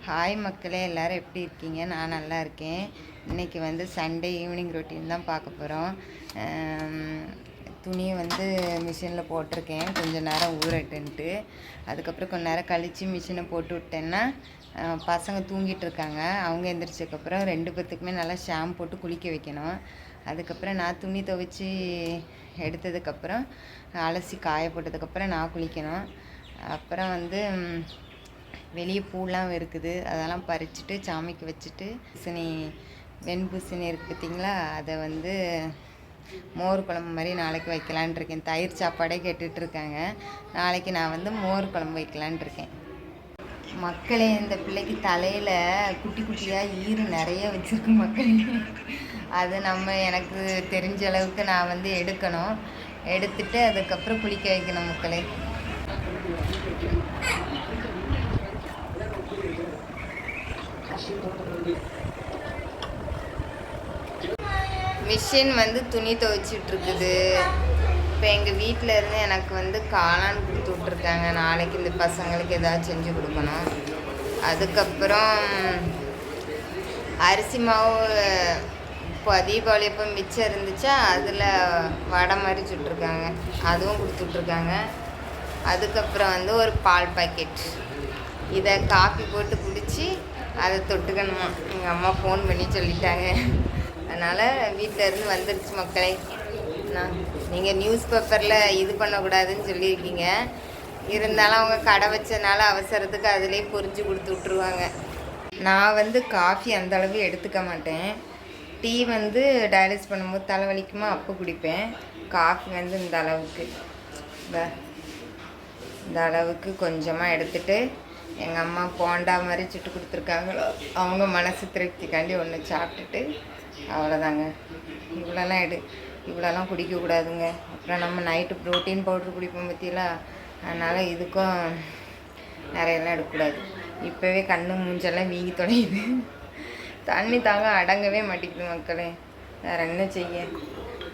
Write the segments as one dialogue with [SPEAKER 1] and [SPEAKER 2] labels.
[SPEAKER 1] Hi மக்களே, எல்லோரும் எப்படி இருக்கீங்க? நான் நல்லா இருக்கேன். இன்றைக்கி வந்து சண்டே ஈவினிங் ரொட்டீன் தான் பார்க்க போகிறோம். துணியை வந்து மிஷினில் போட்டிருக்கேன் கொஞ்சம் நேரம் ஊறட்டுன்ட்டு. அதுக்கப்புறம் கொஞ்சம் நேரம் கழித்து மிஷினை போட்டு விட்டேன்னா பசங்க தூங்கிட்டு இருக்காங்க. அவங்க எந்திரிச்சதுக்கப்புறம் 2 பேர்த்துக்குமே நல்லா ஷாம்பு போட்டு குளிக்க வைக்கணும். அதுக்கப்புறம் நான் துணி துவைச்சி எடுத்ததுக்கப்புறம் அலசி காய போட்டதுக்கப்புறம் நான் குளிக்கணும். அப்புறம் வந்து வெளியே பூலாம் இருக்குது, அதெல்லாம் பறிச்சுட்டு சாமிக்கு வச்சுட்டு வெண்பூசணி இருக்குது பார்த்திங்களா, அதை வந்து மோர் குழம்பு மாதிரி நாளைக்கு வைக்கலான் இருக்கேன். தயிர் சாப்பாடே கேட்டுட்ருக்காங்க. நாளைக்கு நான் வந்து மோர் குழம்பு வைக்கலான் இருக்கேன். மக்களே, இந்த பிள்ளைக்கு தலையில் குட்டி குட்டியாக ஈறு நிறைய வச்சுருக்கு மக்களே. அது எனக்கு தெரிஞ்ச அளவுக்கு நான் வந்து எடுக்கணும். எடுத்துட்டு அதுக்கப்புறம் குளிக்க வைக்கணும் மக்களே. மிஷின் வந்து துணி துவைச்சிட்ருக்குது. இப்போ எங்கள் வீட்டில் இருந்து எனக்கு வந்து காளான் கொடுத்து விட்ருக்காங்க. நாளைக்கு இந்த பசங்களுக்கு ஏதாவது செஞ்சு கொடுக்கணும். அதுக்கப்புறம் அரிசி மாவு இப்போ தீபாவளி அப்போ மிச்சம் இருந்துச்சா, அதில் வடை மாதிரி சுட்ருக்காங்க, அதுவும் கொடுத்துட்ருக்காங்க. அதுக்கப்புறம் வந்து ஒரு பால் பாக்கெட், இதை காஃபி போட்டு குடித்து அதை தொட்டுக்கணுமா. எங்கள் அம்மா ஃபோன் பண்ணி சொல்லிட்டாங்க. அதனால் வீட்டில் இருந்து வந்துடுச்சு மக்களே. நீங்கள் நியூஸ் பேப்பரில் இது பண்ணக்கூடாதுன்னு சொல்லியிருக்கீங்க. இருந்தாலும் அவங்க கடை வச்சதுனால அவசரத்துக்கு அதிலே பொரிஞ்சு கொடுத்து விட்ருவாங்க. நான் வந்து காஃபி அந்தளவு எடுத்துக்க மாட்டேன். டீ வந்து டயாலிஸ் பண்ணும்போது தலைவலிக்குமா அப்போ குடிப்பேன். காஃபி வந்து இந்த அளவுக்கு கொஞ்சமாக எடுத்துகிட்டு எங்கள் அம்மா போண்டா மாதிரி சுட்டு கொடுத்துருக்காங்களோ அவங்க மனசு திருப்திக்காண்டி ஒன்று சாப்பிட்டுட்டு அவ்வளோதாங்க. இவ்வளோலாம் குடிக்கக்கூடாதுங்க. அப்புறம் நம்ம நைட்டு ப்ரோட்டீன் பவுட்ரு குடிப்போம் பற்றியெல்லாம், அதனால் இதுக்கும் நிறையெல்லாம் எடுக்கக்கூடாது. இப்போவே கண்ணு மூஞ்செல்லாம் வீங்கி தொலையுது. தண்ணி தாங்க அடங்கவே மாட்டேங்குது மக்களே. வேறு என்ன செய்ய?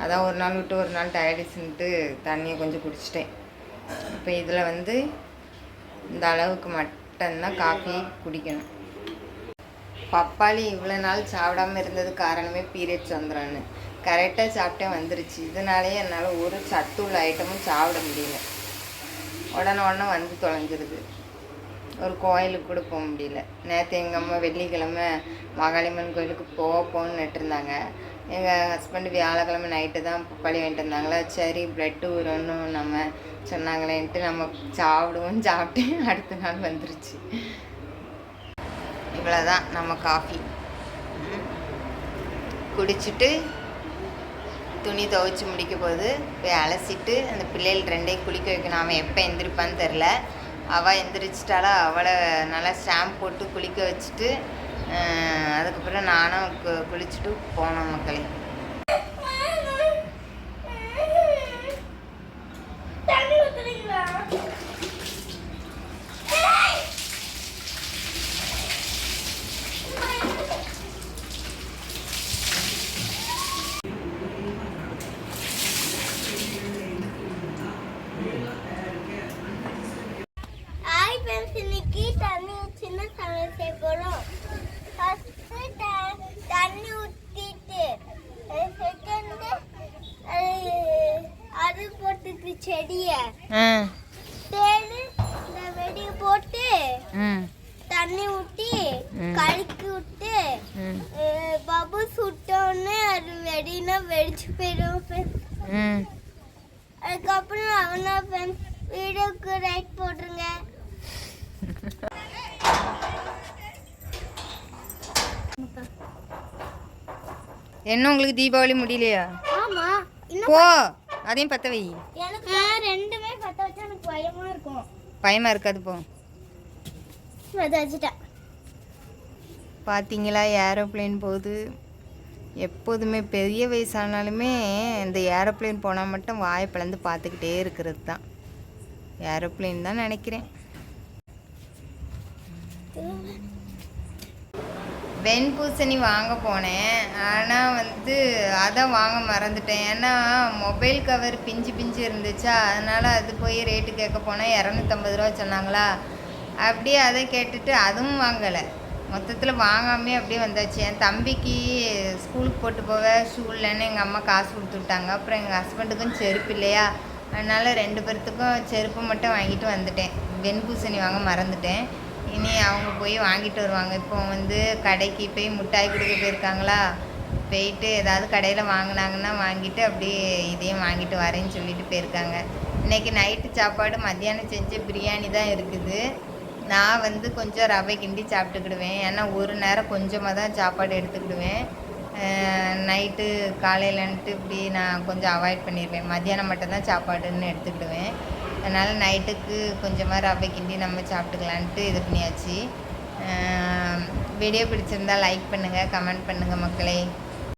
[SPEAKER 1] அதான் ஒரு நாள் விட்டு ஒரு நாள் டயலிஸ்ன்ட்டு தண்ணியை கொஞ்சம் குடிச்சிட்டேன். இப்போ இதில் வந்து இந்த அளவுக்கு மட்டும்தான் காஃபி குடிக்கணும். பப்பாளி இவ்வளோ நாள் சாப்பிடாமல் இருந்தது காரணமே பீரியட்ஸ் வந்துடும்னு கரெக்டாக சாப்பிட்டே வந்துருச்சு. இதனாலேயே என்னால் ஒரு சத்து உள்ள ஐட்டமும் சாப்பிட முடியல. உடனே வந்து தொலைஞ்சிருது. ஒரு கோயிலுக்கு கூட போக முடியல. நேற்று எங்கள் அம்மா வெள்ளிக்கிழமை மகாளியம்மன் கோயிலுக்கு போகணுன்னு நட்டுருந்தாங்க. எங்கள் ஹஸ்பண்டு வியாழக்கிழமை நைட்டு தான் பப்பாளி வாங்கிட்டு இருந்தாங்களா. சரி ப்ளட்டு ஊறணும் நம்ம சொன்னாங்களேன்ட்டு நம்ம சாப்பிட்டு அடுத்த நாள் வந்துருச்சு. இவ்வளோதான் நம்ம காஃபி குடிச்சிட்டு துணி துவைச்சி முடிக்க போது போய் அலசிட்டு அந்த பிள்ளைகள் ரெண்டையும் குளிக்க வைக்கணும். அவன் எப்போ எந்திரிப்பான்னு தெரில. அவள் எந்திரிச்சிட்டாலா, அவளை நல்லா ஷாம்பு போட்டு குளிக்க வச்சுட்டு அதுக்கப்புறம் நானும் குளிச்சுட்டு போனோம் மக்களே.
[SPEAKER 2] இன்னைக்கு தண்ணி ஊற்றினா சமையல் செய்ய போகிறோம். ஃபஸ்ட்டு தண்ணி ஊற்றிட்டு செகண்டு அது போட்டுக்கு செடியை தேடி இந்த வெடியை போட்டு தண்ணி ஊற்றி கலக்கி விட்டு பபுள்ஸ் விட்டோன்னே அது வெடினா வெடிச்சு போயிடும். அதுக்கப்புறம் அவனா வீடியோக்கு ரைட் போட்டுருங்க.
[SPEAKER 1] என்ன உங்களுக்கு தீபாவளி முடியலையா?
[SPEAKER 2] ஆமா,
[SPEAKER 1] போ அதையும் பற்ற வை.
[SPEAKER 2] எனக்கு ரெண்டுமே பற்ற வச்சா எனக்கு பயமா இருக்கும்.
[SPEAKER 1] பயமா இருக்காது, போ. பார்த்தீங்களா ஏரோப்ளேன் போகுது. எப்போதுமே பெரிய வயசானாலுமே இந்த ஏரோப்ளேன் போனால் மட்டும் வாயை பிளந்து பார்த்துக்கிட்டே இருக்கிறது தான் ஏரோப்ளேன் தான் நினைக்கிறேன். வெண்பூசணி வாங்க போனேன், ஆனால் வந்து அதை வாங்க மறந்துட்டேன். ஏன்னா மொபைல் கவர் பிஞ்சு இருந்துச்சா, அதனால் அது போய் ரேட்டு கேட்க போனேன். 250 ரூபா சொன்னாங்களா. அப்படியே அதை கேட்டுட்டு அதுவும் வாங்கலை. மொத்தத்தில் வாங்காமே அப்படியே வந்தாச்சு. என் தம்பிக்கு ஸ்கூலுக்கு போட்டு போக ஷூ இல்லைன்னு எங்கள் அம்மா காசு கொடுத்து விட்டாங்க. அப்புறம் எங்கள் ஹஸ்பண்டுக்கும் செருப்பு இல்லையா, அதனால் 2 பேர்த்துக்கும் செருப்பு மட்டும் வாங்கிட்டு வந்துட்டேன். வெண்பூசணி வாங்க மறந்துட்டேன். இனி அவங்க போய் வாங்கிட்டு வருவாங்க. இப்போ வந்து கடைக்கு போய் மிட்டாய் கொடுக்க போயிருக்காங்களா, போயிட்டு ஏதாவது கடையில் வாங்கினாங்கன்னா வாங்கிட்டு அப்படியே இதையும் வாங்கிட்டு வரேன்னு சொல்லிட்டு போயிருக்காங்க. இன்றைக்கி நைட்டு சாப்பாடு மத்தியானம் செஞ்ச பிரியாணி தான் இருக்குது. நான் வந்து கொஞ்சம் ரவை கிண்டி சாப்பிட்டுக்கிடுவேன். ஏன்னா ஒரு நேரம் கொஞ்சமாக தான் சாப்பாடு எடுத்துக்கிடுவேன். நைட்டு காலையிலன்ட்டு இப்படி நான் கொஞ்சம் அவாய்ட் பண்ணிடுவேன். மத்தியானம் மட்டும்தான் சாப்பாடுன்னு எடுத்துக்கிடுவேன். அதனால் நைட்டுக்கு கொஞ்சமாக ரவை கிண்டி நம்ம சாப்பிட்டுக்கலான்ட்டு இது பண்ணியாச்சு. வீடியோ பிடிச்சிருந்தால் லைக் பண்ணுங்கள், கமெண்ட் பண்ணுங்கள் மக்களே.